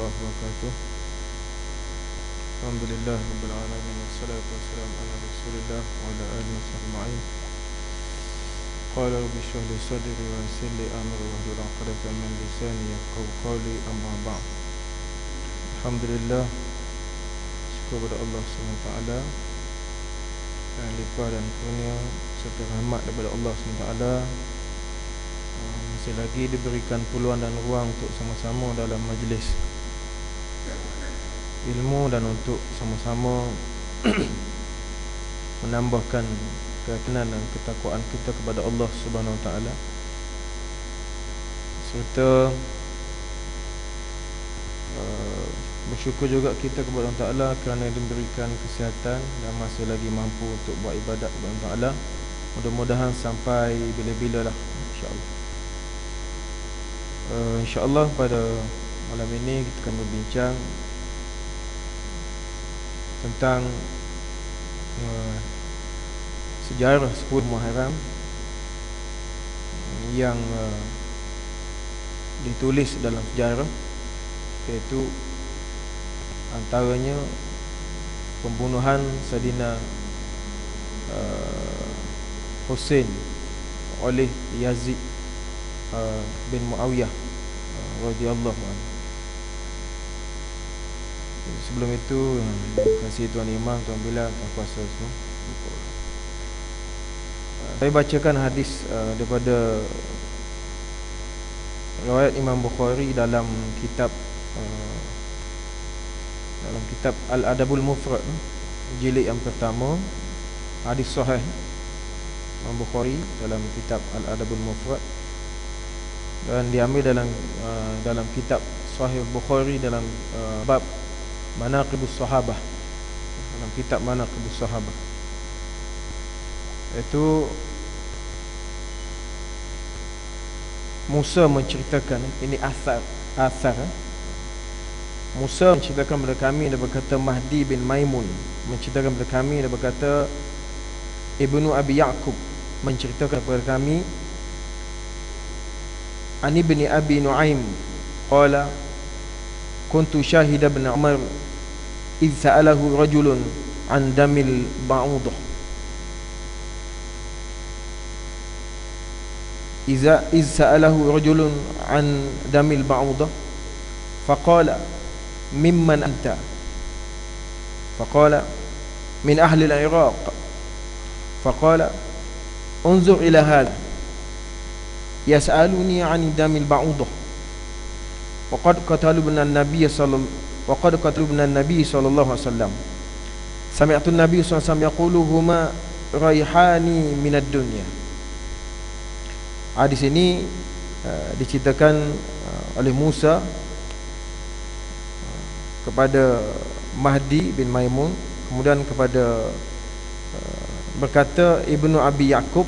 warahmatullahi wabarakatuh. Alhamdulillah rabbil alamin, wassalatu wassalamu ala Rasulillah wa ala alihi wasahbihi. Qala rabbi shrah li sadri wa yassir li amri wahlul 'uqdatam min lisani yafqahu qawli, amma ba'd. Alhamdulillah, syukur kepada Allah SWT dan limpah dan kurnia serta rahmat daripada Allah SWT. Masih lagi diberikan peluang dan ruang untuk sama-sama dalam majlis ilmu dan untuk sama-sama menambahkan keyakinan dan ketakwaan kita kepada Allah Subhanahu Wa Taala, serta bersyukur juga kita kepada Allah Taala kerana diberikan kesihatan dan masih lagi mampu untuk buat ibadat kepada Allah Taala. Mudah-mudahan sampai bila-bila lah, insya-Allah. InsyaAllah pada malam ini kita akan berbincang tentang sejarah 10 Muharram yang ditulis dalam sejarah, iaitu antaranya pembunuhan Saidina Hussein oleh Yazid bin Muawiyah radhiyallahu anhu. Sebelum itu, terima kasih Tuan Imam, Tuan Bilal, Tuan Kuasa semua. Saya bacakan hadis daripada riwayat Imam Bukhari dalam kitab Al-Adabul Mufrad, jilid yang pertama. Hadis sahih Imam Bukhari dalam kitab Al-Adabul Mufrad, dan diambil dalam kitab Sahih Bukhari dalam bab Manaqibus Sahabah, dalam kitab Manaqibus Sahabah. Itu Musa menceritakan, ini asar Musa menceritakan kepada kami, dia berkata Mahdi bin Maimun menceritakan kepada kami, dia berkata Ibnu Abi Ya'qub menceritakan kepada kami Ani bin Abi Nu'aim qala kuntu syahida bin Umar idh sa'alahu rajulun an damil ba'udah idh sa'alahu rajulun an damil ba'udah faqala mimman anta faqala min ahli al-Iraq faqala unzur ila hadha yas'aluni 'an damil ba'udah wa qad qatalu bin an-nabiy sallallahu alaihi wasallam sami'tu an-nabiy sallallahu alaihi wasallam yaqulu huma raihani minad dunya. Hadis ini diceritakan oleh Musa kepada Mahdi bin Maimun, kemudian kepada berkata Ibnu Abi Ya'qub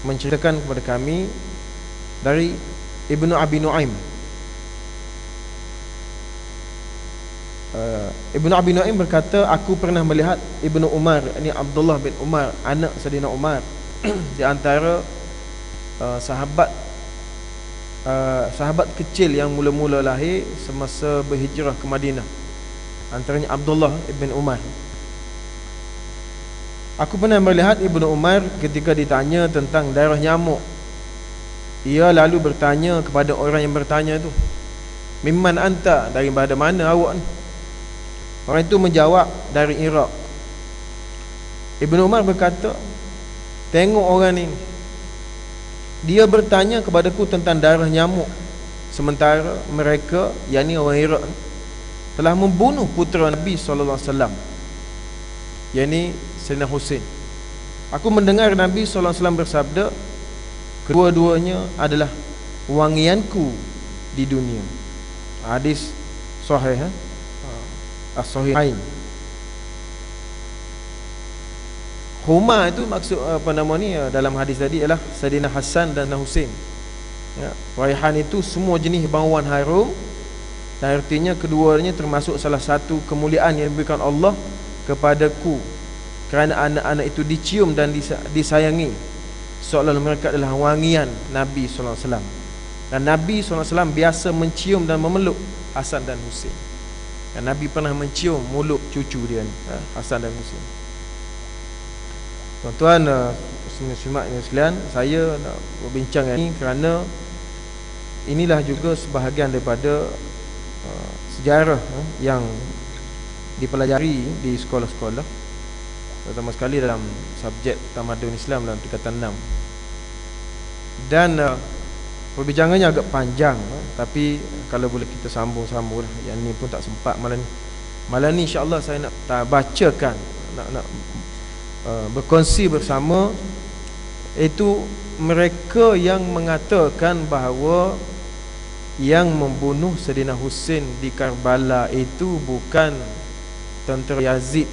menceritakan kepada kami dari Ibnu Abi Nu'aim. Ibnu Abi Nu'aim berkata, aku pernah melihat Ibnu Umar, ini Abdullah bin Umar, anak Saidina Umar, di antara sahabat kecil yang mula-mula lahir semasa berhijrah ke Madinah, antaranya Abdullah bin Umar. Aku pernah melihat Ibnu Umar ketika ditanya tentang darah nyamuk, ia lalu bertanya kepada orang yang bertanya itu, mimman anta, daripada mana awak ni? Orang itu menjawab, dari Iraq. Ibnu Umar berkata, tengok orang ni, dia bertanya kepadaku tentang darah nyamuk, sementara mereka, yakni orang Iraq, telah membunuh putera Nabi SAW, yakni Sayyidina Hussein. Aku mendengar Nabi SAW bersabda, kedua-duanya adalah wangianku di dunia. Hadis sahih, as-sahihain. Huma itu maksud dalam hadis tadi ialah Sayyidina Hasan dan Hussein. Ya, raihan itu semua jenis bauan harum, dan artinya keduanya termasuk salah satu kemuliaan yang diberikan Allah kepadaku, kerana anak-anak itu dicium dan disayangi, seolah mereka adalah wangian Nabi SAW. Dan Nabi SAW biasa mencium dan memeluk Hasan dan Husain. Dan Nabi pernah mencium mulut cucu dia ni, Hasan dan Husain. Tuan-tuan, muslimat yang sekalian, saya nak berbincang ini kerana inilah juga sebahagian daripada sejarah yang dipelajari di sekolah-sekolah, terutama sekali dalam subjek tamadun Islam dalam tingkatan 6. Dan perbincangannya agak panjang, tapi kalau boleh kita sambung-sambung lah. Yang ni pun tak sempat malam ni. Malam ni insya-Allah saya nak bacakan, nak berkongsi bersama, iaitu mereka yang mengatakan bahawa yang membunuh Saidina Husain di Karbala itu bukan tentera Yazid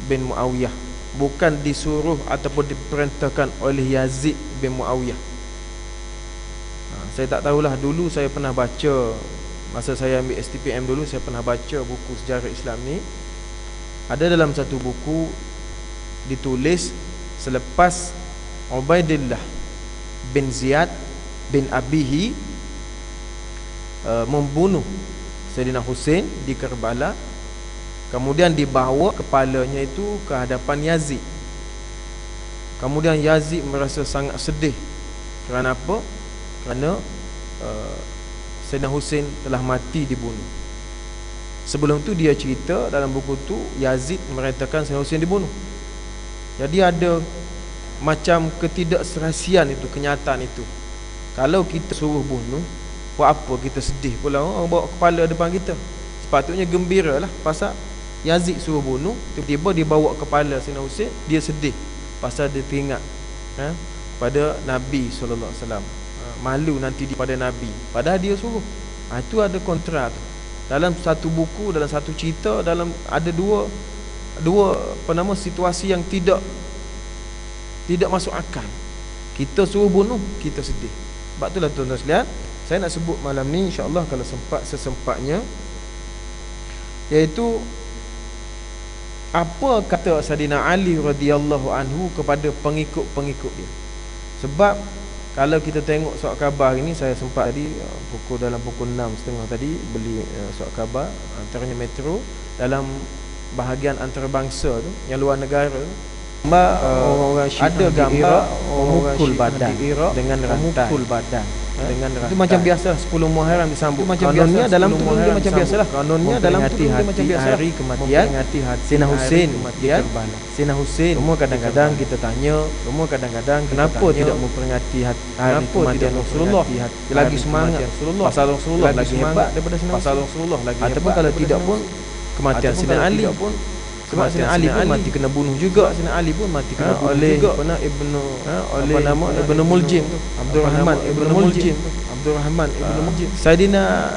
bin Muawiyah, bukan disuruh ataupun diperintahkan oleh Yazid bin Muawiyah. Saya tak tahulah, dulu saya pernah baca, masa saya ambil STPM dulu, saya pernah baca buku sejarah Islam ni. Ada dalam satu buku ditulis selepas Ubaidillah bin Ziyad bin Abihi membunuh Saidina Husain di Karbala, kemudian dibawa kepalanya itu ke hadapan Yazid. Kemudian Yazid merasa sangat sedih. Kerana apa? Kerana Saidina Husain telah mati dibunuh. Sebelum tu dia cerita dalam buku tu, Yazid merintahkan Saidina Husain dibunuh. Jadi ada macam ketidakserasian itu, kenyataan itu. Kalau kita suruh bunuh, buat apa kita sedih pula, bawa kepala depan kita. Sepatutnya gembira lah, pasal Yazid suruh bunuh, tiba-tiba dia bawa kepala Saidina Husain, dia sedih pasal dia teringat pada Nabi SAW. Malu nanti pada Nabi, padahal dia suruh. Itu ada kontra tu. Dalam satu buku, dalam satu cerita, dalam ada dua situasi yang tidak masuk akal. Kita suruh bunuh, kita sedih. Sebab itulah tuan-tuan sekalian, saya nak sebut malam ni insya-Allah kalau sempat, sesempatnya, iaitu apa kata Saidina Ali radhiyallahu anhu kepada pengikut-pengikut dia. Sebab kalau kita tengok surat khabar ini, saya sempat tadi dalam pukul 6.30 tadi beli surat khabar antaranya Metro, dalam bahagian antarabangsa tu, yang luar negara tu, orang-orang Syiah ada gambar memukul badan dengan rantai, memukul badan dengan rantai. Itu macam biasa 10 Muharram disambut. Kanonnya dalam tu dia macam biasalah. Kanonnya dalam tu dia macam biasa. Hari kematian Saidina Husain di Karbala. Saidina Husain. Semua kadang-kadang kita tanya, kenapa tidak memperingati hari kematian Rasulullah? Lagi semangat Rasulullah. Pasal Rasulullah lagi hebat daripada Saidina Husain. Pasal Rasulullah lagi hebat. Ataupun kalau tidak pun kematian Saidina Ali pun, sebab Saidina Ali pun mati kena bunuh juga. Saidina Ali pun mati kena bunuh juga oleh Ibnu Muljim, Abdurrahman Ibnu Muljim, Saidina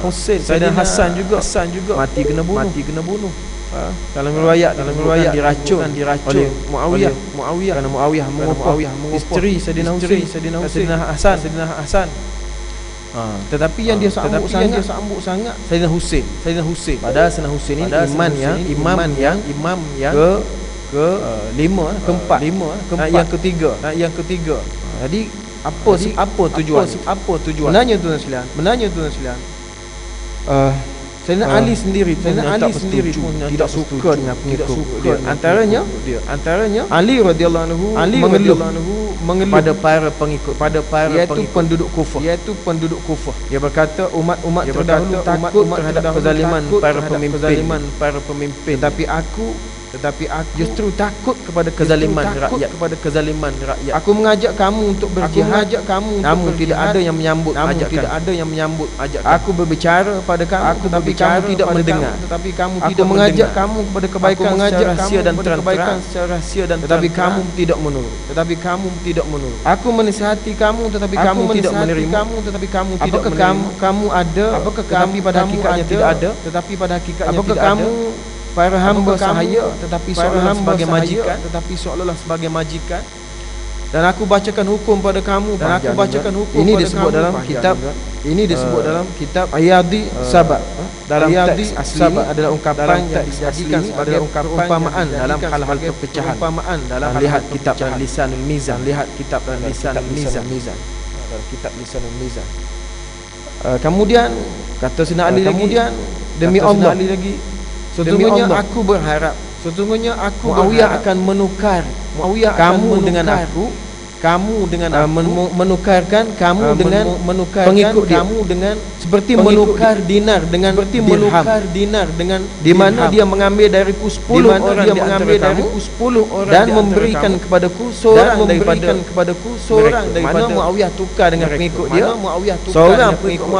Husain, Saidina Hasan juga mati kena bunuh. Dalam riwayat diracun oleh Muawiyah kerana Muawiyah mengopoh isteri Saidina Husain, Saidina Hasan. Tetapi yang dia sambut sangat Saidina Husain. Padahal Saidina Husain ini imam yang keempat, yang ketiga. Jadi apa tujuan? Menanya tuan sekalian. Saidina Ali sendiri pun tidak suka dengan pengikut dia. Antaranya Ali radhiyallahu anhu mengeluh pada para pengikut, iaitu penduduk Kufah. Dia berkata umat terdahulu takut terhadap kezaliman para pemimpin, tetapi aku justru takut kepada kezaliman rakyat. Aku mengajak kamu untuk berjihad, namun tidak ada yang menyambut ajakan. Aku berbicara pada kamu, tetapi kamu tidak mendengar. Aku mengajak kamu kepada kebaikan secara rahsia dan terang, tetapi kamu tidak menurut. Aku menasihati kamu, tetapi kamu tidak menerima. Apakah kamu ada, tetapi pada hakikatnya tidak ada? Apakah kamu para hamba sahaya, tetapi seolah-olah sebagai majikan? Dan aku bacakan hukum pada kamu. Ini disebut dalam kitab Ayadi Sabah. Dalam teks asli ini adalah ungkapan yang dijadikan sebagai perumpamaan dalam hal-hal perpecahan. Lihat kitab dan Lisanul Mizan. Dalam kitab Lisanul Mizan. Kemudian kata Sayyidina Ali kemudian demi Allah sesungguhnya aku berharap Muawiyah akan menukar kamu dengan aku menukarkan kamu dengan pengikut kamu dengan seperti menukar dinar dengan dirham di mana dia mengambil dariku 10 orang dia mengambil dariku 10 orang dan memberikan kepadaku seorang daripada mana Muawiyah tukar dengan pengikut dia seorang pengikut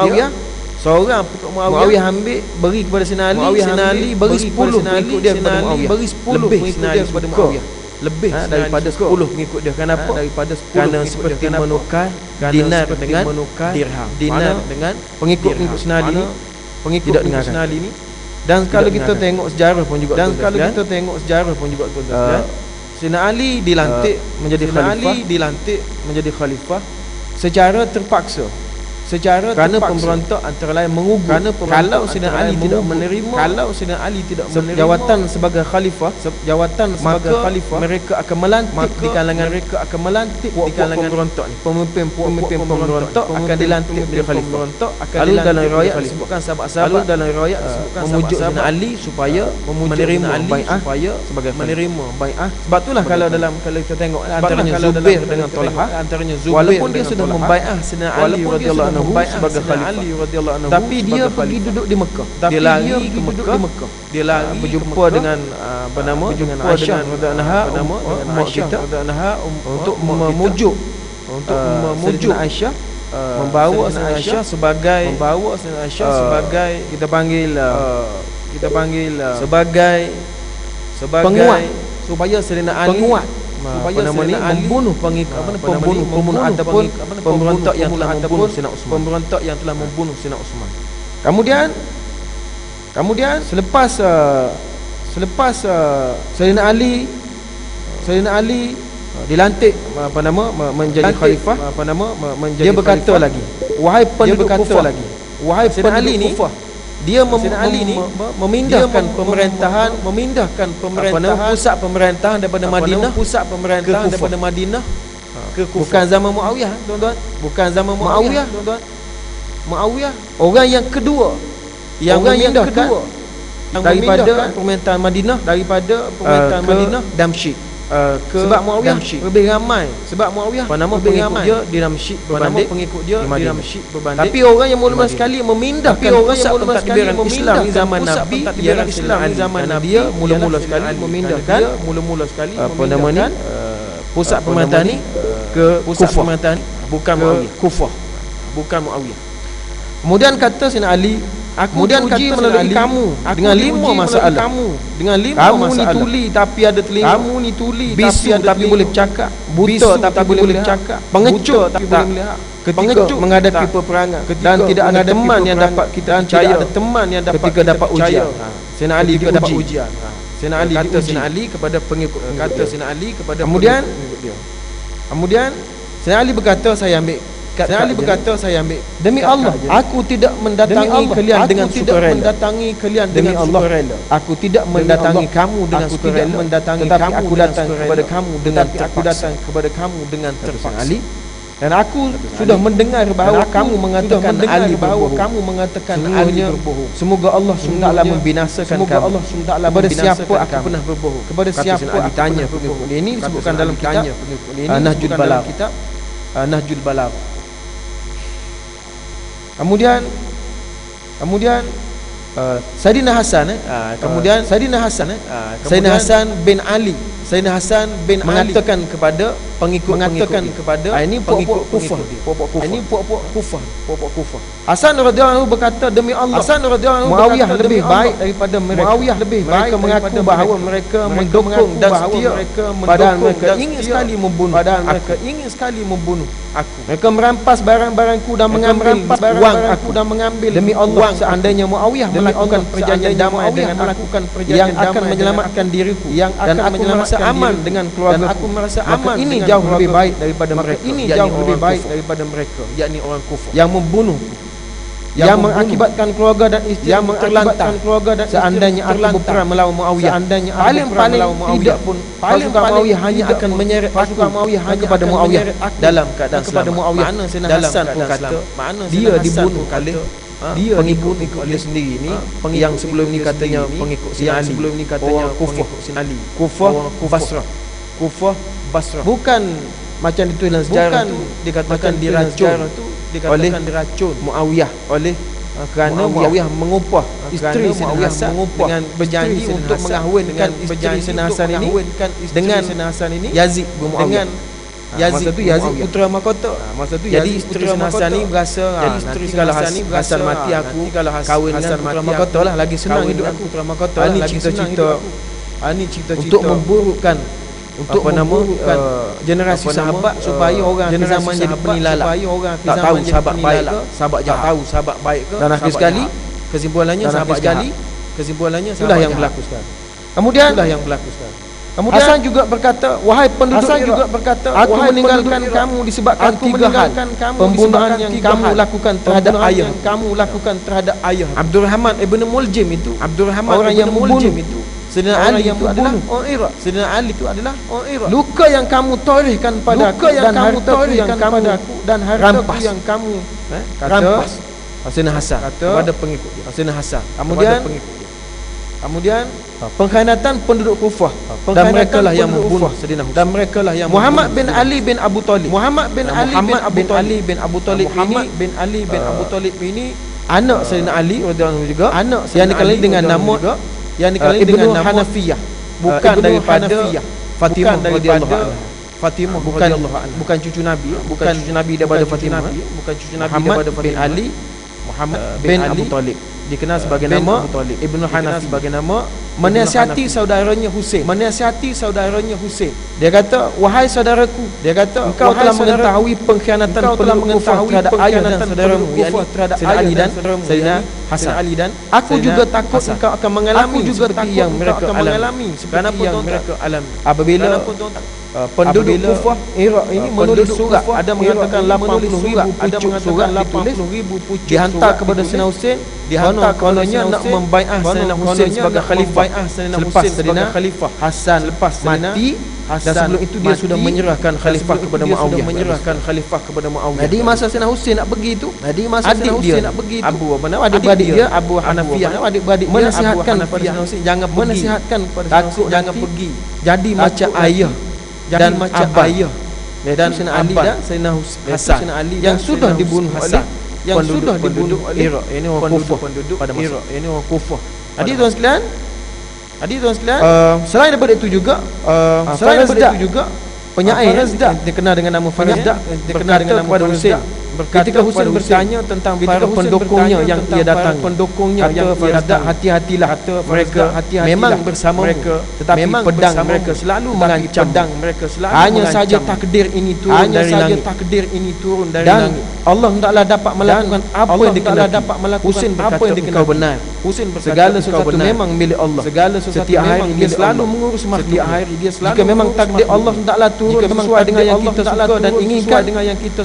Muawiyah ambil beri kepada Sayyidina Ali beri 10 pengikut dia kepada Muawiyah beri 10 pengikut dia kepada Muawiyah lebih daripada 10 pengikut dia. Kenapa? Kerana seperti menukar dinar dengan dirham. Dinar dengan pengikut Sayyidina Ali ni tidak dengarkan. Dan kalau kita tengok sejarah pun juga Sayyidina Ali dilantik menjadi khalifah secara terpaksa. Kerana pemberontak antara lain mengugut kalau Sayyidina Ali tidak menerima jawatan sebagai khalifah mereka akan melantik di kalangan pemberontak ni pemimpin pemberontak akan dilantik menjadi khalifah. Lalu dalam riwayat disebutkan sahabat-sahabat memujuk Sayyidina Ali supaya menerima bai'ah sebagai khalifah. Sebab itulah kalau kita tengok antaranya Zubair dengan Talha walaupun dia sudah membai'ah Sayyidina Ali radhiyallahu sebagai khalifah, tapi dia pergi duduk di Mekah. Dia lari ke Mekah, berjumpa dengan dengan Aisyah untuk memujuk Aisyah, membawa Aisyah sebagai kita panggil sebagai penguat supaya Sayyidina Ali membunuh pembunuh ataupun pemberontak yang telah membunuh Sayyidina Uthman. Kemudian selepas Sayyidina Ali dilantik menjadi khalifah, dia berkata lagi, wahai penduduk Kufah, dia memindahkan pemerintahan pusat pemerintahan daripada Madinah ke Kufah. Bukan zaman Muawiyah, tuan-tuan. Muawiyah orang yang kedua yang memindahkan daripada pemerintahan Madinah Damsyik. Sebab Muawiyah lebih ramai pengikut dia di Damsyik berbanding tapi orang yang mula-mula sekali memindahkan pusat pentadbiran Islam di zaman Nabi ialah dia mula-mula sekali memindahkan pusat pemerintahan ni ke Kufah, bukan Muawiyah. Kemudian kata Sayyidina Ali, aku uji melalui kamu dengan 5 masalah. Kamu ni tuli tapi ada telinga. Kamu ni tuli bisu tapi boleh bercakap. Buta tapi boleh bercakap. Pengecut tapi boleh melihat. Ketika menghadapi peperangan dan tidak ada teman yang dapat kita percaya ketika dapat ujian. Sayyidina Ali dapat ujian. Sayyidina Ali kepada pengikut. Kemudian Sayyidina Ali berkata, saya ambil demi Allah aku tidak mendatangi kalian dengan sukarela. Demi Allah aku tidak mendatangi kamu dengan sukarela, tetapi aku datang kepada kamu dengan terpaksa. Ali, dan aku sudah mendengar bahawa kamu mengatakan Ali berbohong. Semoga Allah SWT membinasakan kamu. Kepada siapa aku pernah berbohong? Kepada siapa aku tanya pengikut ini disebutkan dalam kitab Nahjul Balagh. Kemudian Sayyidina Hasan bin Ali mengatakan kepada pengikut ini pengikut Kufah. Hasan radhiyallahu anhu berkata, demi Allah Muawiyah lebih baik daripada mereka. Mereka mengaku bahawa mereka mendukung dan setia, padahal mereka ingin sekali membunuh aku. Mereka merampas barang-barangku dan mengambil wang aku. Demi Allah, seandainya Muawiyah melakukan perjanjian damai dengan aku yang akan menyelamatkan diriku dan aku merasa aman dengan keluarga aku, maka ini jauh lebih baik daripada mereka, yakni orang Kufah yang membunuhku. yang mengakibatkan keluarga dan isteri terlantar, seandainya aku berperang melawan Muawiyah, paling tidak pun pasukan Muawiyah hanya akan menyeret pasukan Muawiyah hanya kepada Muawiyah dalam keadaan selamat. Makna Sayyidina Hasan pun kata dia dibunuh oleh pengikut dia sendiri ni, yang sebelum ni katanya pengikut Sina Ali, sebelum ni katanya Kufah Sina Ali, Kufah Basrah, bukan macam ditulis dalam sejarah tu dikatakan diracun oleh Muawiyah, oleh kerana Muawiyah mengupah isteri Sayyidina Hasan dengan berjanji untuk mengahwinkan isteri Sayyidina Hasan ini dengan Yazid bin Muawiyah. Yazid tu Yazid putera mahkota. Masa tu jadi isteri Hasan ni berasa nanti kalau Hasan mati aku kahwin dengan putera mahkota lah, lagi senang hidup aku putera mahkota lah, lagi cerita-cerita untuk memburukkan generasi sahabat, supaya orang di zaman jadi penilalak, tak tahu sahabat baik ke sahabat jahat, tahu sahabat baik ke. Dan akhir sekali kesimpulannya sahabat jahat, itulah yang berlaku sekarang. Kemudian Hasan juga berkata, wahai penduduk Iraq, aku meninggalkan kamu disebabkan tiga hal: pembunuhan yang kamu lakukan terhadap ayah. Abdurrahman ibn Muljim itu, orang yang membunuh Sayyidina Ali itu adalah orang Iraq. Sayyidina Ali itu adalah orang Iraq. Luka yang kamu torehkan padaku dan hartaku yang kamu rampas yang kamu rampas Sayyidina Hasan kepada pengikut dia. Sayyidina Hasan kemudian pengkhianatan penduduk Kufah, dan mereka lah yang membunuh Sayyidina Husain, dan mereka lah yang Muhammad bin Ali bin Abu Talib. Muhammad bin Ali bin Abu Talib ini anak Sayyidina Ali radhiyallahu anhu juga, yang dikenali dengan nama Ibnu Hanafiyah, bukan daripada Fatimah radhiyallahu anha. Fatimah bukan cucu Nabi, bukan cucu Nabi daripada Fatimah, bukan cucu Nabi daripada Fatimah. Muhammad bin Abu Talib dikenal sebagai nama Ibnu Hanafi, sebagai nama menasihati saudaranya Husain. Dia kata, wahai saudaraku, engkau telah mengetahui pengkhianatan penduduk Kufah terhadap ayah dan saudaramu, yakni terhadap Ali dan Sayyidina Hasan. Aku juga takut engkau akan mengalami seperti yang mereka alami. Apabila penduduk Kufah Iraq ini menulis surat, ada mengatakan 80,000 pucuk dihantar kepada Sayyidina Husain, kononnya nak membai'ah Sayyidina Husain sebagai khalifah selepas Sayyidina Hasan mati. Dan sebelum itu dia sudah menyerahkan khalifah kepada Muawiyah. Jadi masa Sayyidina Husain nak pergi tu, adik dia adik-beradik dia Abu Hanafiyah, adik-beradik dia menasihatkan kepada Sayyidina Husain jangan pergi, jangan pergi. Jadi macam ayah dan macam ayah dan Sayyidina Ali dan Sayyidina Hasan yang sudah dibunuh Hasan, yang sudah dibunuh oleh Iraq. Ini orang Kufah pada masa ini, orang Kufah. Adik tuan sekalian, selain daripada itu juga penyair dikenal dengan nama Farazdak, dikenal dengan nama Husain. Ketika Husain bertanya tentang para pendukungnya yang ia datangi, kata hati-hatilah, mereka memang bersama mereka, tetapi pedang mereka selalu mengancam. Hanya saja takdir ini turun dari langit. Allah hendaklah dapat melakukan apa yang dikehendaki. Husain berkata, engkau benar. Segala sesuatu memang milik Allah. Setiap hari dia selalu mengurus makhluk. Jika memang takdir Allah hendaklah turun sesuai dengan yang kita suka dan inginkan,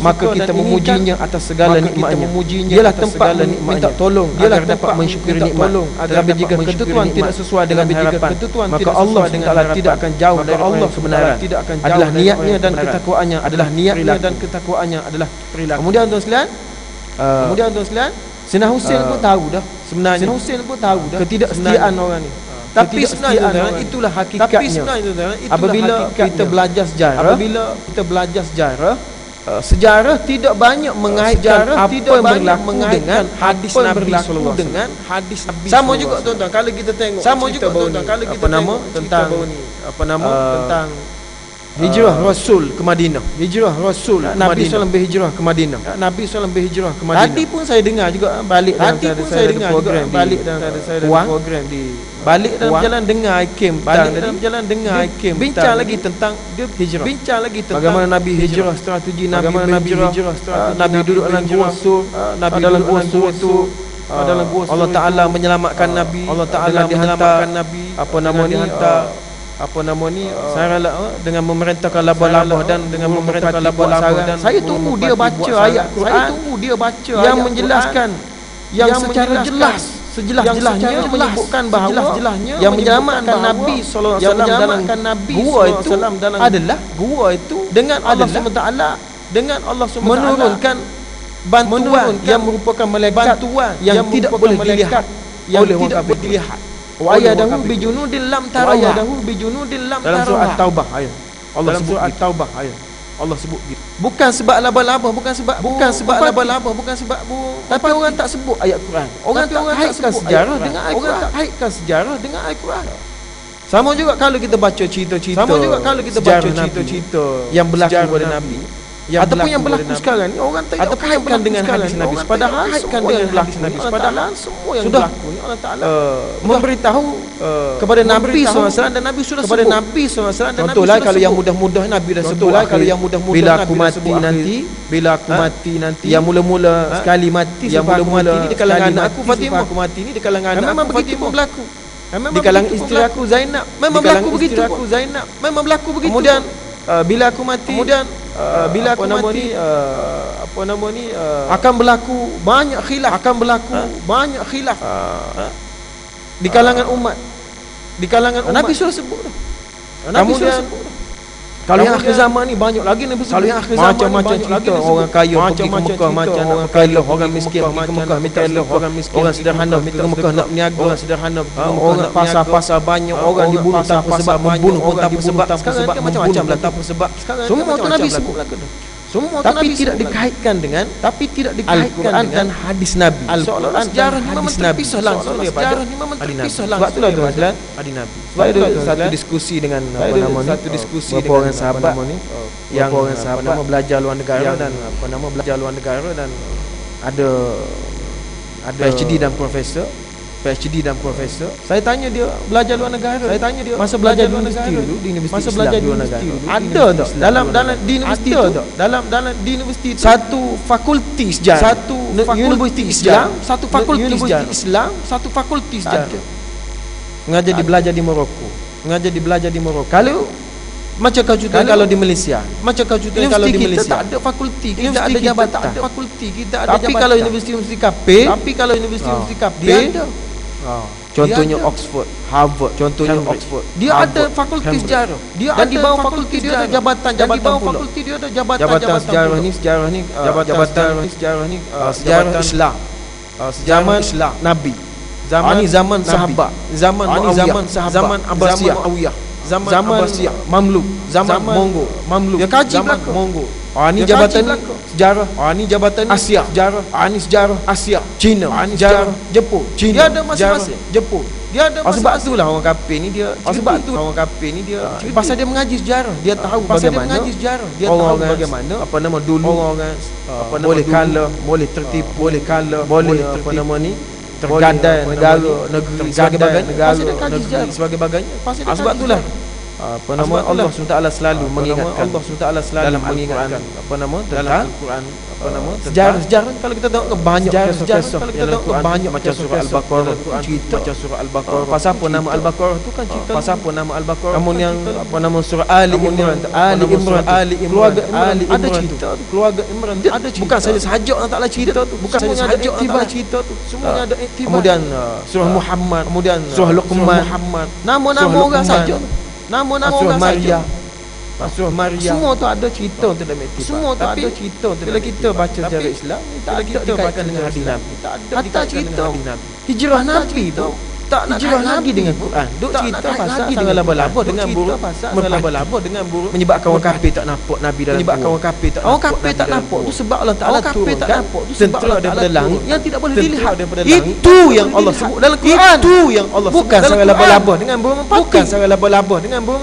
maka kita memujinya atas segala nikmatnya. Dialah tempat minta tolong agar dapat mensyukuri nikmat. Tetapi jika ketentuan tidak sesuai dengan harapan, maka Allah hendaklah tidak akan jauh dari Allah kebenaran. Adalah niatnya dan ketakwaannya, adalah perilaku. Kemudian tuan sekalian, Sayyidina Husain pun tahu dah sebenarnya, ketidaksetiaan orang ni. Tapi sebenarnya itulah hakikatnya. Apabila kita belajar sejarah, sejarah tidak banyak mengaitkan apa yang berlaku dengan hadis Nabi sallallahu alaihi wasallam. Sama juga tuan-tuan kalau kita tengok tentang hijrah Rasul ke Madinah. Nabi SAW berhijrah ke Madinah. Tadi pun saya dengar juga balik dalam program di balik dalam jalan dengar Hakim, bincang lagi tentang dia hijrah. Bagaimana Nabi hijrah, strategi Nabi berhijrah, Nabi duduk dalam gua Sur, dalam gua Sur itu Allah Taala menyelamatkan Nabi, saya dengan memerintahkan labah-labah dan dengan memerintahkan labah-labah. Dan saya tunggu dia baca ayat Quran yang menjelaskan yang secara jelas, sejelas-jelasnya menyebutkan bahawa yang menyelamatkan Nabi sallallahu alaihi wasallam dalam gua itu adalah gua itu dengan Allah SWT, dengan Allah SWT menurunkan bantuan yang merupakan malaikat yang tidak boleh dilihat oleh orang kafir. Wa ayadahu bijunudil lam tarawha. Dalam surah At-Taubah ayat Allah sebut At-Taubah ayat Allah sebut gitu. Bukan sebab laba-laba, bukan sebab laba-laba, bukan sebab tapi orang tak sebut ayat Quran. Orang tak kaitkan sejarah dengan ayat Quran. Orang tak kaitkan sejarah dengan ayat Quran. Sama juga kalau kita baca cerita-cerita yang berlaku pada Nabi, ataupun yang berlaku sekarang ni, orang tak kaitkan dengan hadis Nabi, padahal semua yang berlaku ni Allah Taala memberitahu kepada Nabi SAW, dan Nabi sudah kepada Nabi SAW. Contohlah kalau yang mudah-mudah Nabi dah sebut, bila aku mati nanti, yang mula-mula sekali mati, yang mula-mula ini di kalangan anak aku Fatimah, aku mati ini di kalangan anak memang begitu pun berlaku. Di kalangan isteri aku Zainab memang berlaku begitu. Kemudian bila aku mati, akan berlaku banyak khilaf, di kalangan umat, Nabi sudah sebut. Kemudian kalau yang akhir zaman ni banyak lagi Nabi sebut. Kalau yang akhir zaman macam-macam cerita, orang kaya pergi ke Mekah, macam orang kaya, orang miskin pergi ke Mekah minta elok, orang sederhana pergi ke Mekah nak berniaga, orang sederhana orang pasar banyak orang dibunuh tanpa sebab, membunuh orang tanpa sebab. Sekarang dia macam-macam lah tanpa sebab. Semua tu Nabi sebut lah. Tapi tidak dikaitkan dengan Al-Quran dan hadis Nabi. Al-Quran sejarah ni memang terpisah langsung daripada hadis Nabi. Sebab itulah tuan-tuan, hadis Nabi. Sebab itu satu diskusi dengan beberapa orang sahabat yang belajar luar negara dan ada PhD dan profesor. Saya tanya dia belajar luar negara. Masa belajar di universiti dulu, di universiti luar negara. Ada tak dalam di universiti satu fakulti sejarah, satu universiti Islam, satu fakulti sejarah. Mengajar belajar di Morocco. Kalau macam kau cerita kalau di Malaysia, kita tak ada fakulti, kita ada jabatan. Tapi kalau universiti kafir, dia ada. Contohnya Oxford, Harvard, dia ada fakulti sejarah. Dan di bawah fakulti dia ada jabatan. Jabatan sejarah ni sejarah Islam. Zaman Nabi. Zaman sahabat. Zaman Abbasiyah. Zaman Mamluk, zaman Mongol, dia kaji belakang. Ni jabatan ni sejarah. Ni jabatan Asia, sejarah. Ni sejarah Asia, China, sejarah Jepun. Dia ada masing-masing. Dia ada sebab itulah orang kafir ni dia pasal dia mengaji sejarah, dia tahu bagaimana dulu orang boleh kalah, boleh tertipu, boleh tergadai negeri sebagai bagainya. Sebab itulah Allah SWT selalu mengingatkan dalam Al-Quran tentang sejarah. Kalau kita tengok banyak kisah dalam Quran, macam surah Al-Baqarah, macam surah Al-Baqarah. Pasal apa nama Al-Baqarah tu kan cerita. Namun yang surah Ali Imran, keluarga Imran ada cerita tu. Keluarga Imran ada cerita. Bukan saja sahaja Allah Taala cerita tu, bukan saja sahaja Allah cerita tu. Semuanya ada iktibar. Kemudian surah Muhammad, kemudian surah Luqman, nama-nama orang saja. Nama-nama orang saja. Surah Maryam, semua tu ada cerita untuk dalam iktibar. Semua tu ada cerita untuk bila kita baca sejarah Islam, tak ada dikaitkan dengan hadis Nabi. Hatta cerita hijrah Nabi tu tak nak hijrah lagi dengan Quran. Duk cerita pasal sangat laba-laba dengan buruk menyebabkan orang kafir tak nampak Nabi dalam orang kafir tak nampak tu sebab Allah Taala turunkan tentera daripada langit yang tidak boleh dilihat daripada langit. Itu yang Allah sebut dalam Quran. Bukan sangat laba-laba dengan burung merpati.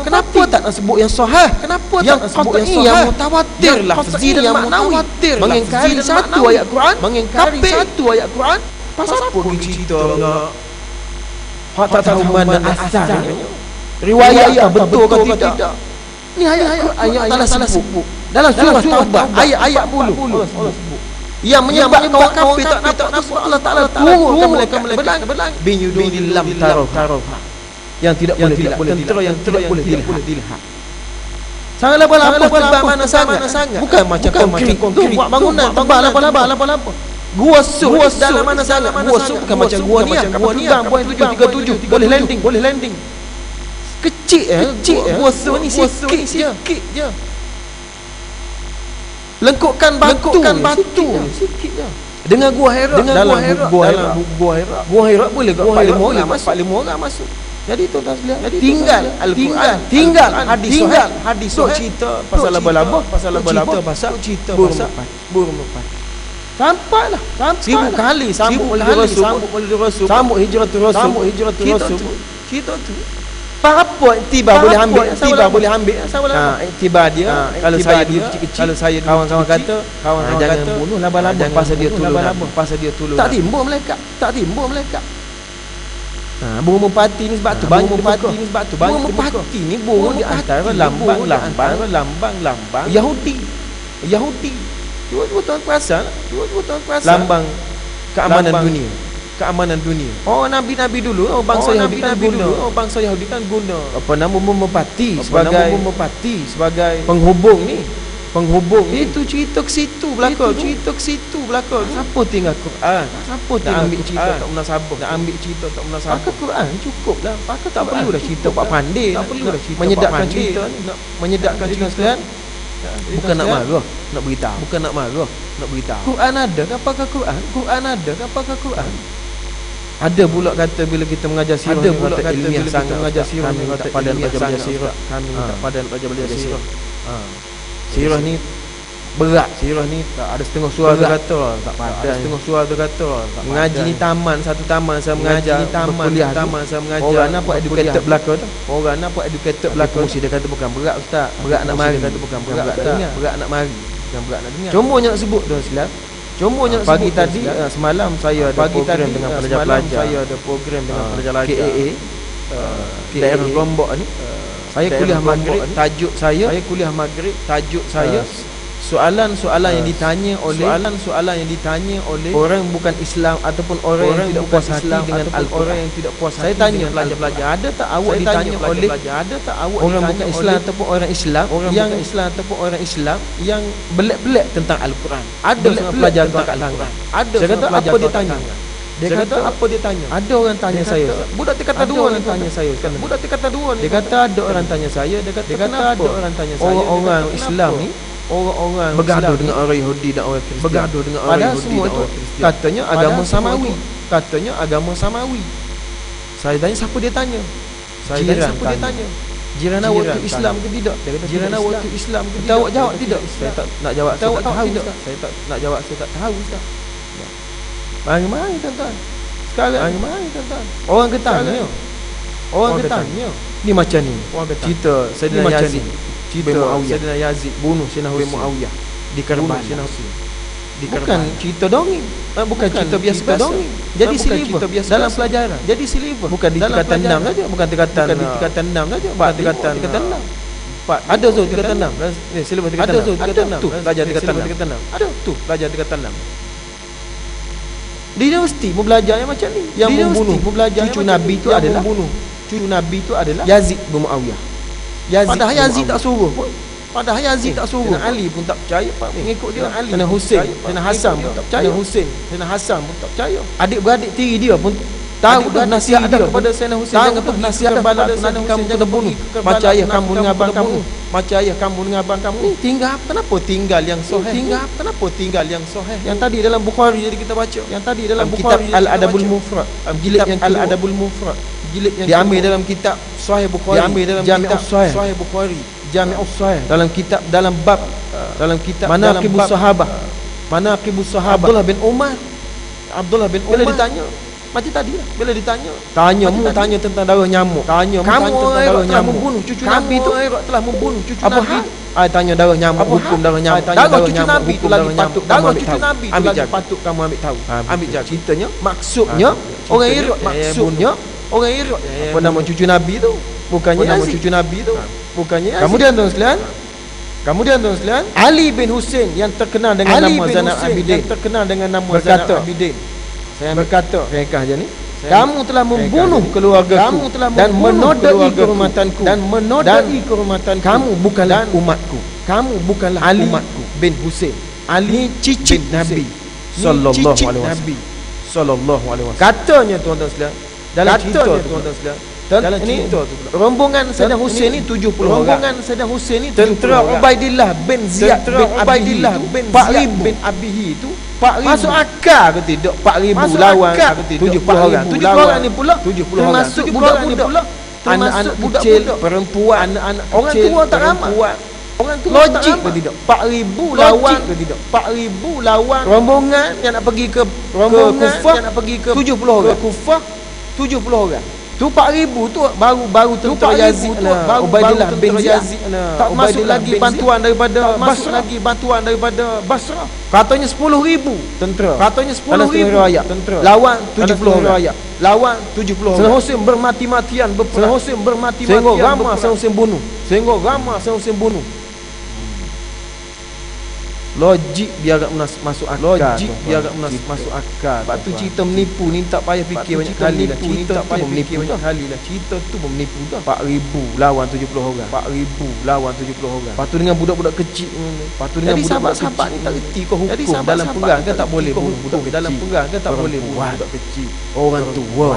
Kenapa tak nak sebut yang sahih? Kenapa tak nak sebut yang sahih? Yang mutawatir lah, yang mutawatir, mengingkari satu ayat Quran, pasal apa cerita hak tak tahu mana asalnya, riwayat betul ke tidak. Ni ayat Allah sebut dalam surah Taubah ayat 40 yang menyebabkan orang kafir tak nampak Allah Taala turunkan malaikat binyudunil lam tarawha, yang tidak boleh tentera yang tidak boleh dilihat. Sangat laba-laba mana sangat. Bukan macam konkrit buat bangunan tebal laba-laba. Gua Sur dalam mana sangat. Gua Sur bukan macam gua ni. Gua ni Boeing 737 boleh landing. Kecil Gua Sur ni sikit je. Lengkukkan batu sikit je. Dengan Gua Hira dalam Gua Hira boleh 45 orang masuk. Jadi tuan-tuan sekalian, tinggal Al-Quran, tinggal hadis cerita pasal laba-laba, pasal cerita burung merpati. Sampailah 1000 kali sambung oleh Rasul, sambung hijratul Rasul. Kita tu apa iktibar boleh ambil, iktibar dia. Kalau saya dulu kecil, kawan-kawan kata jangan bunuh laba-laba pasal dia tolong. Tak timbul malaikat. Burung merpati ni sebab tu burung merpati ni burung di antara lambang Yahudi. Cuba tuan perasan, lambang keamanan dunia. Nabi dulu, bangsa Yahudi kan guna apa nama burung merpati sebagai penghubung ni. Itu cerita ke situ belakang. Siapa tinggal Quran? Siapa tinggal ambil cerita tak munasabah? Nak ambil cerita tak munasabah. Pakai Quran cukuplah. Pakai tak perlu dah cerita pak pandai. Tak perlu dah cerita menyedapkan cerita ni. Menyedapkan cerita sekalian. Bukan nak marah, nak beritahu. Quran ada ke apakah Quran? Ada pula kata bila kita mengajar sirah, ada pula kata bila kita mengajar sirah kami tak padan belajar sirah. Sirah ni berat, tak ada setengah suara tu kata, tak padan. Mengaji ni taman, satu taman saya mengajar, berkuliah taman saya mengajar. Orang apa educated belaka tu? Mesti dia kata bukan berat ustaz, berat nak mari. Dia kata bukan berat nak mari, bukan berat nak dengar. Cuma nak sebut tu silap. Pagi tadi semalam saya ada program dengan pelajar-pelajar. Saya ada program dengan pelajar-pelajar KAA daerah Lombok ni. Saya kuliah maghrib, tajuk saya soalan yang ditanya oleh orang bukan Islam ataupun orang yang tidak puas hati dengan Al-Quran. Saya tanya pelajar-pelajar, ada tak awak ditanya oleh orang bukan Islam ataupun orang Islam yang belak-belak tentang Al-Quran? Ada pelajar tentang Al-Quran. Saya kata apa dia tanya? Dia kata apa dia tanya? Ada orang tanya saya. Budak dia kata dua orang tanya saya. Dia kata ada orang tanya saya. Dia kata ada orang tanya saya. Orang Islam ni bergaduh dengan orang Yahudi dan orang Kristian. Padahal semua itu katanya agama samawi. Saya tanya siapa dia tanya? Jiran awak tu Islam ke tidak? Dia kata jiran awak tu Islam ke tidak? Awak jawab tidak? Saya tak nak jawab. Saya tak tahu ustaz. Mari tuan-tuan. Sekarang orang ketanya. Ni macam ni. Cerita Saidina Yazid. Saidina Yazid bunuh Saidina Muawiyah di Karbala. Bukan cerita dongeng. Bukan cerita biasa dongeng. Jadi silibus dalam pelajaran. Jadi silibus bukan di tingkatan 6 saja, bukan di tingkatan 6 saja, tingkatan 6. Ada tu tingkatan 6. Ni silibus tingkatan 6. Ada tu pelajar tingkatan 6. Ada tu pelajar tingkatan 6. Di universiti mu belajar yang macam ni. Yang membunuh cucu Nabi itu adalah Yazid bin Muawiyah. Padahal Yazid tak suruh pun. Kena Ali pun tak percaya pak mengikut dia. Kena Husain, kena Hasan pun tak percaya. Adik-beradik tiri dia pun tahu dah nasihat dia kepada Sayyidina Husain. Jangan pergi nasihat kepada nanti kamu kena bunuh. Macam ayah kamu dengan abang kamu. Ni tinggal kenapa tinggal yang sahih? Yang tadi dalam Bukhari jadi kita baca. Kitab Al-Adabul Mufrad. Jilid yang Al-Adabul Mufrad. Diambil dalam kitab Sahih Bukhari. Sahih Bukhari. Jami'us Sahih. Dalam kitab Manaqibus Sahabah. Abdullah bin Umar. Bila ditanya macam tadi lah. Bila ditanya tanya tentang darah nyamuk. Kamu orang telah membunuh cucu Nabi tu. Telah membunuh cucu Nabi. Tanya darah nyamuk, hukum darah nyamuk. Darah cucu Nabi tu lagi patut kamu ambil tahu. Patut kamu ambil tahu. Ambil jaga. Ceritanya maksudnya orang Iraq apa nama cucu Nabi tu? Bukannya nama cucu Nabi tu. Bukannya. Kemudian tuan sekalian, Ali bin Husain yang terkenal dengan nama Zainal Abidin. Saya berkata, rekah je ni. Kamu telah membunuh keluargaku dan menodai kehormatanku. Kamu bukanlah umatku. Ali bin Husain. Ali cicit Nabi. sallallahu alaihi wasallam. Sallallahu alaihi wasallam. Katanya tuan-tuan sekalian, dalam cerita tuan-tuan sekalian, dalam cerita tu rombongan Saddam Hussein ni 70 orang. Rombongan Saddam Hussein ni tentera Ubaidillah bin Ziyad bin Ubaidillah bin 4,000 bin Abihi tu 4,000. Masuk akal ke tidak 4,000 lawan 70 orang. 70 orang ni pula 70 orang. Termasuk budak-budak, anak-anak kecil, perempuan, anak-anak orang tua tak ramai. Orang tua logik ke tidak 4,000 lawan ke tidak 4,000 lawan rombongan yang nak pergi ke Kufah, yang nak pergi ke 70 orang Kufah 70 orang tu 4,000 tu baru tentera Yazid lah, Ubaidillah bin Yazid tak masuk lagi bantuan daripada Basrah. Katanya 10,000 tentera, katanya 10,000 tentera lawan 70 orang, lawan 70 orang. Saddam Hussein bermati-matian berperang, sehingga ramai Saddam Hussein bunuh. Logik dia agak masuk akal. Masuk akal. Sebab tu cerita menipu ni tak payah fikir banyak kali lah. Cerita tu menipu dah. Cerita tu menipu dah. 4,000 lawan 70 orang. 4,000 lawan 70 orang. Lepas tu dengan budak-budak kecil. Jadi sahabat-sahabat ni tak reti kau hukum dalam perang kan tak boleh bunuh budak kecil. Dalam perang kan tak boleh bunuh budak kecil. Orang tua,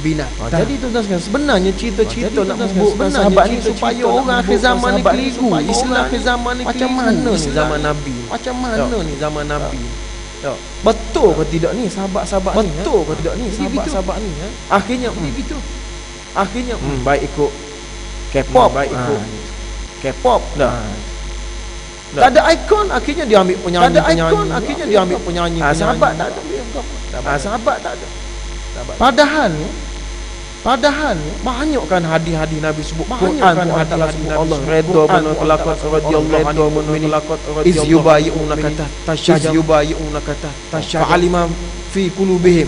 binatang. Jadi tuan-tuan sekalian, sebenarnya cerita-cerita nak membuatkan sahabat ni supaya orang akhir zaman ni keliru. Islam akhir zaman ni macam mana ni zaman Nabi? Macam mana ni zaman Nabi? Betul ke tidak ni sahabat-sahabat ni? Betul ke tidak ni sahabat-sahabat ni? Akhirnya begitu. Akhirnya baik ikut K-pop, baik ikut K-pop dah. Tak ada ikon, akhirnya dia ambil penyanyi. Sahabat tak ada. Sahabat tak ada. Padahal banyak kan hadis-hadis Nabi sebut Quran kan hadis Allah redha man talaqat radhiyallahu anhu min talaqat iz yubayyi'unaka tahta fa'alima fi qulubihim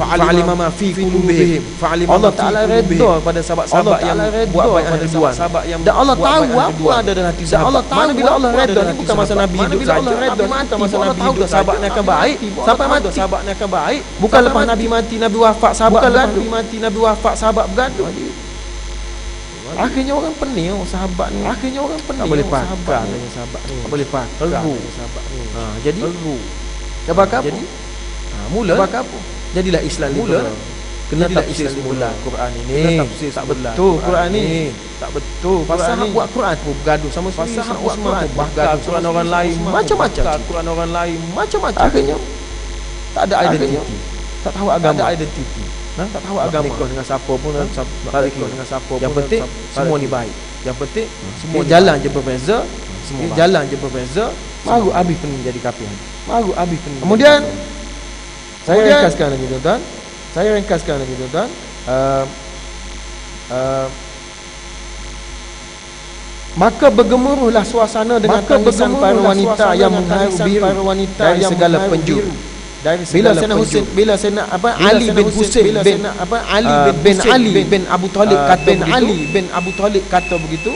fa'alima Allah Taala redha pada sahabat-sahabat yang buat baik pada sahabat yang dan Allah tahu apa ada dalam hati sahabat. Allah tahu bila Allah redha ni bukan masa Nabi hidup saja. Bukan masa Nabi tahu sahabat ni akan baik sampai mati. Sahabat ni akan baik bukan lepas Nabi mati Nabi wafat sahabat bergaduh. Akhirnya orang pening sahabat ni. Tak boleh pakai sahabat ni. Tak boleh pakai sahabat ni. Jadi sebab apa? Mula jadilah Islam mula kena tafsir semula Quran ini. Tak betul Quran ni. Tak betul pasal nak buat Quran pun bergaduh sama pasal nak buat Quran bergaduh Quran orang lain macam-macam. Akhirnya tak ada identiti. Tak tahu agama. Tak ada identiti. Tak tahu agama dengan siapa pun tak ikut dengan siapa pun. Yang penting semua ni baik. Yang penting semua jalan je berbeza. Semua jalan je berbeza. Baru habis pening jadi kafir. Kemudian saya ringkaskan lagi tuan-tuan. Maka bergemuruhlah suasana dengan tangisan para wanita yang mengharu biru dari segala penjuru. Bila Sayyidina Ali bin Husain bin Ali bin Abu Talib kata begitu.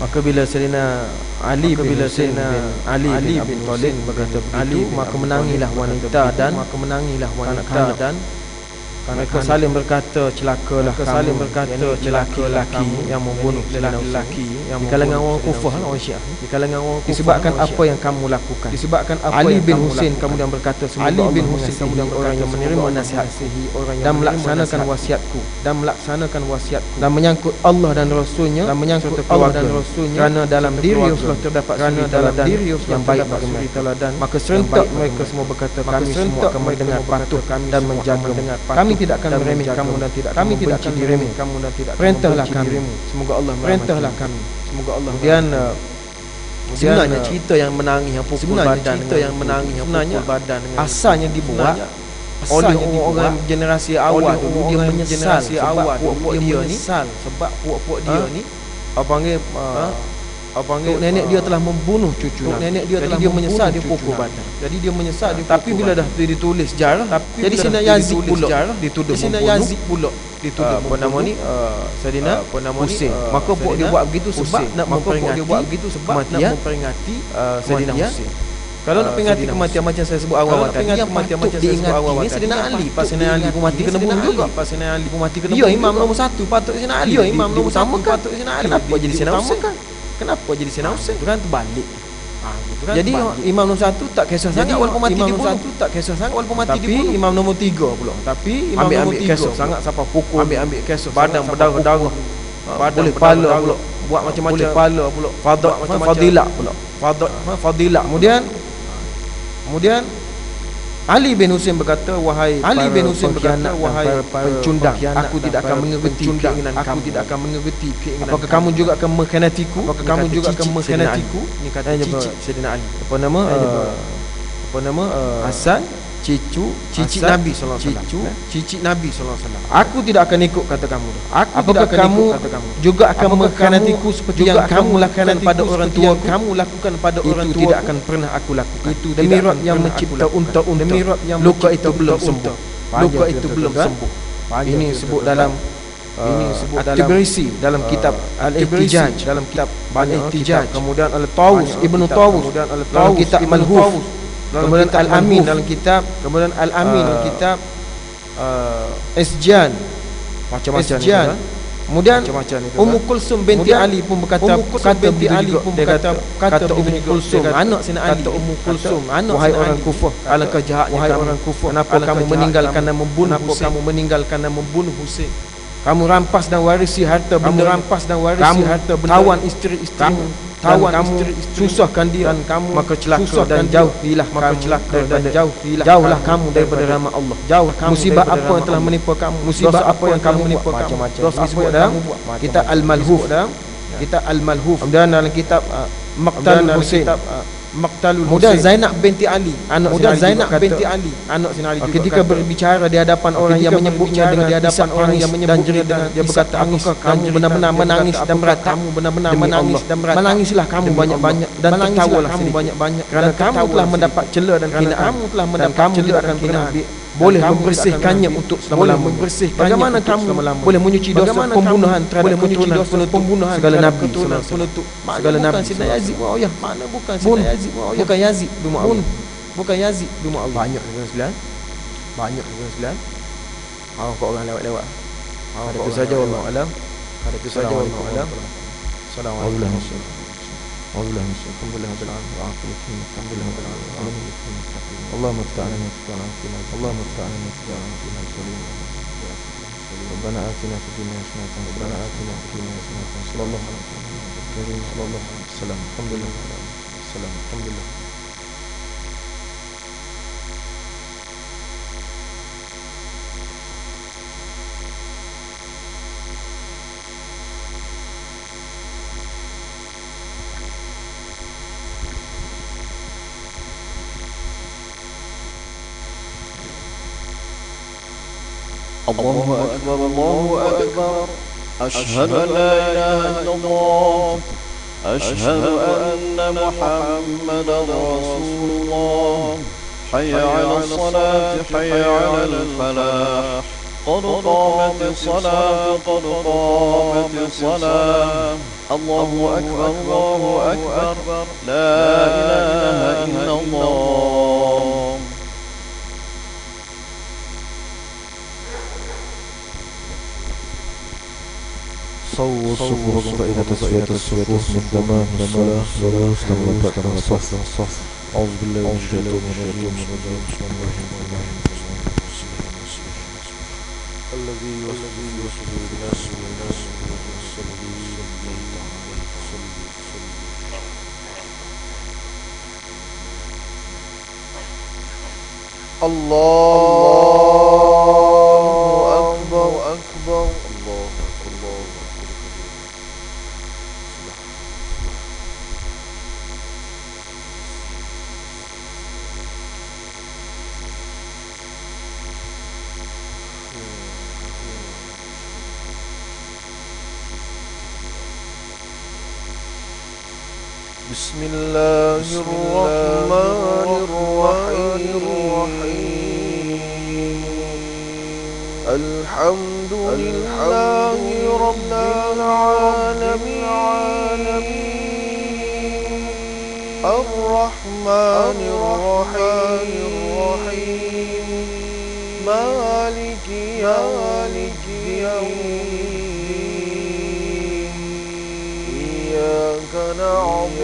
Maka bila Sayyidina Ali bin Husain bin Abi Thalib berkata begitu, maka menangilah wanita dan mereka saling berkata celakalah kamu, saling berkata lelaki yang membunuh lelaki yang di kalangan orang kufar, orang Syiah, di kalangan orang kufar, disebabkan apa yang kamu lakukan, disebabkan apa Ali bin Husain kemudian berkata, Ali bin Husain kemudian orang yang menerima nasihat dan melaksanakan wasiatku dan menyangkut Allah dan Rasulnya kerana dalam diri Rasulullah terdapat suri teladan yang baik bagi mereka. Maka serentak mereka semua berkata, kami semua akan mendengar, patuh dan menjaga. Kami tidak akan meremeh kamu dan tidak akan membenci dirimu. Perintahlah kami, semoga Allah perintahlah kami, semoga Allah. Kemudian sebenarnya cerita yang menangis, yang pukul badan, sebenarnya asalnya dibuat oleh orang generasi awal dulu. Dia menyesal sebab puak-puak dia ni apa panggil nenek dia telah membunuh cucu nenek dia. Jadi dia menyesal, dia pukul badan. Jadi dia menyesal, dia tapi bila dah ditulis sejarah, jadi Sina Yazid pula dituduh membunuh. Apa nama ni Sayyidina Husain. Maka puak dia buat begitu sebab nak memperingati Sayyidina Husain. Kalau nak peringati kematian macam saya sebut awal tadi, yang patut diingati ni Sayyidina Ali. Pas Sayyidina Ali pun mati kena bunuh juga. Dia imam nombor 1, patut Sayyidina Ali. Dia imam nombor 1, patut Sayyidina Ali. Kenapa jadi Sayyidina Husain? Kenapa jadi Sayyidina Husain? Itu kan terbalik. Jadi imam nombor 1 tak kisah sangat walaupun mati dibunuh. Tapi imam nombor 3 pula. Tapi imam nombor 3 kisah sangat sampai pukul. Ambil kisah badan berdarah-darah. Boleh pala pula. Buat macam-macam pala pula. Fadilah. Kemudian Ali bin Husain berkata, wahai pencundang, aku tidak akan mengikuti keinginan kamu. Apakah kamu juga akan mengkhianatiku? Ini kata cicit Sayyidina Ali. Apa nama? Hasan, cicit Nabi sallallahu alaihi wasallam. Aku tidak akan ikut kata kamu. Apakah kamu juga akan mengkhianatiku seperti yang kamu lakukan pada orang tua kamu lakukan pada orang tua? Itu tidak akan pernah aku lakukan. Itu demi Rabb yang mencipta unta-unta, luka itu belum sembuh. Ini sebut dalam At-Tibrisi dalam kitab Al-Ihtijaj, dalam kitab Al-Ihtijaj. Kemudian Al-Tawus, Ibnu Tawus dalam kitab Malhuf. Kemudian Al-Amin dalam kitab Isjan, macam-macam. Kemudian Ummu Kulsum binti Ali pun berkata, kata Ummu Kulsum anak Sayyidina Ali, wahai orang kufur, alangkah jahatnya kenapa kamu meninggalkan dan membunuh Husain? Kamu rampas dan warisi harta benda, tawan isteri-isteri kamu susahkan dia, maka celaka dan jauhilah jauhlah kamu daripada rahmat Allah. Musibah apa yang telah menimpa kamu, musibah apa yang kamu menimpa kamu. Dosa apa yang kamu buat. Kita Al-Malhuf, kemudian dalam kitab Maqtalul Husain, kemudian Zainab binti Ali, anak Sayyidina Ali, ketika berbicara di hadapan orang yang menyebutnya dengan hadapan orang yang menyebut dan dia berkata, apakah kamu benar-benar menangis dan beratap? Menangislah kamu banyak-banyak dan tertawalah kamu banyak-banyak, kerana kamu telah mendapat celah dan hinaan, dan kamu tidak akan pernah boleh membersihkannya untuk selama-lamanya. Bagaimana kamu boleh menyuci dosa pembunuhan terhadap keturunan segala nabi, segala nabi? Sayyidina Yazid bin Muawiyah, mana bukan Sayyidina Yazid bin Muawiyah, bukan Yazid bin Muawiyah. Banyak dengan 9. Kau orang lewat-lewat. Ada itu saja, wallahu alam. Assalamualaikum. اللهم افتح علينا ربنا آتنا في الدنيا حسنة صلى الله عليه وسلم. الحمد لله. الله أكبر أشهد أن لا إله إلا الله أشهد أن محمدا رسول الله حي على الصلاة حي على الفلاح قد قامت الصلاة الله أكبر الله أكبر لا إله إلا الله. صووا صفوفكم فإن تسوية الصفوف من تمام الصلاة استغفر الصف. أعوذ بالله من الشيطان الرجيم. بسم الله الرحمن الرحيم. الذي يوسوس في الناس الله أكبر أكبر الله أكبر. بسم الله الرحمن الرحيم. الحمد لله رب العالمين الرحمن الرحيم مالك يوم الدين إياك نعبد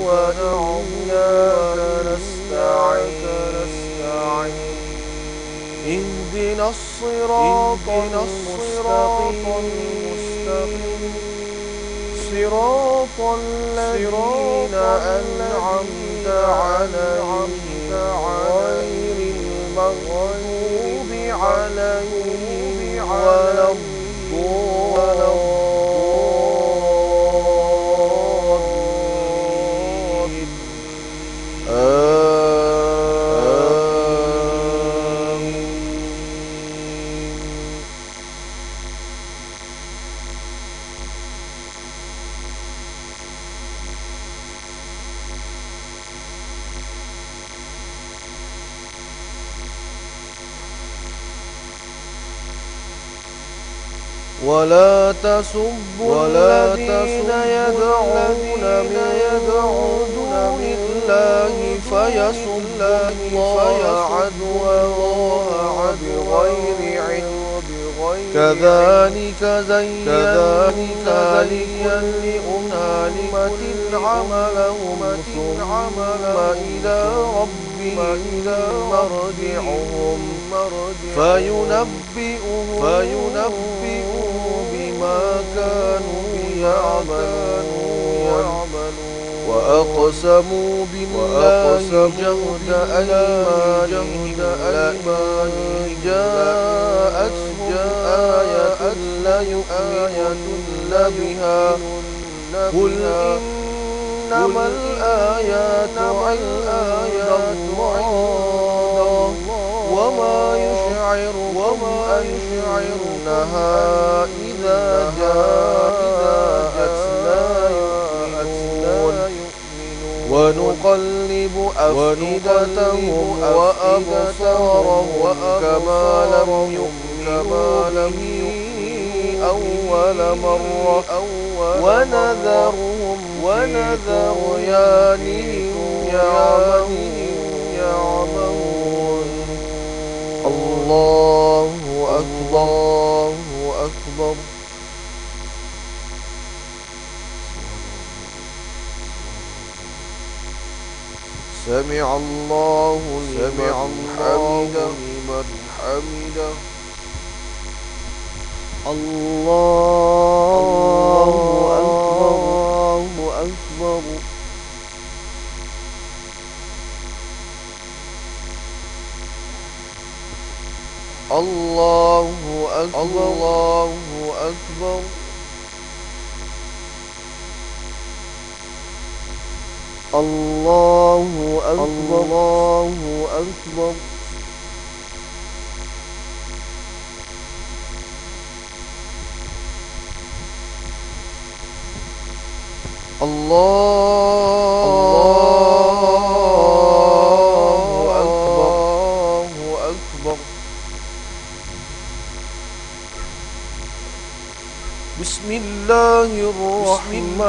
وإياك نستعين اهدنا الصراط المستقيم صراط الذين أنعمت عليهم غير المغضوب عليهم ولا الضالين. ولا تسبوا الذين يدعون من الله فيسبوا الله عدوا بغير علم كذلك زينا لأمة عملهم ثم إلى ربهم مرجعهم فينبئهم بما كانوا يعملون. وأقسموا بالله جهد أيمانهم لئن جاءتهم آية ليؤمنن بها قل إنما الآيات عند الله وما يشعركم أنها إذا جاءت لا يؤمنون. ونقلب أفئدتهم وأبصارهم كما لم يؤمنوا به أول مرة ونذرهم طغيانهم يعمهون. الله أكبر. سمع الله لمن حمده. الله أكبر. الله أكبر. الله أكبر. الله أكبر. بسم الله الرحمن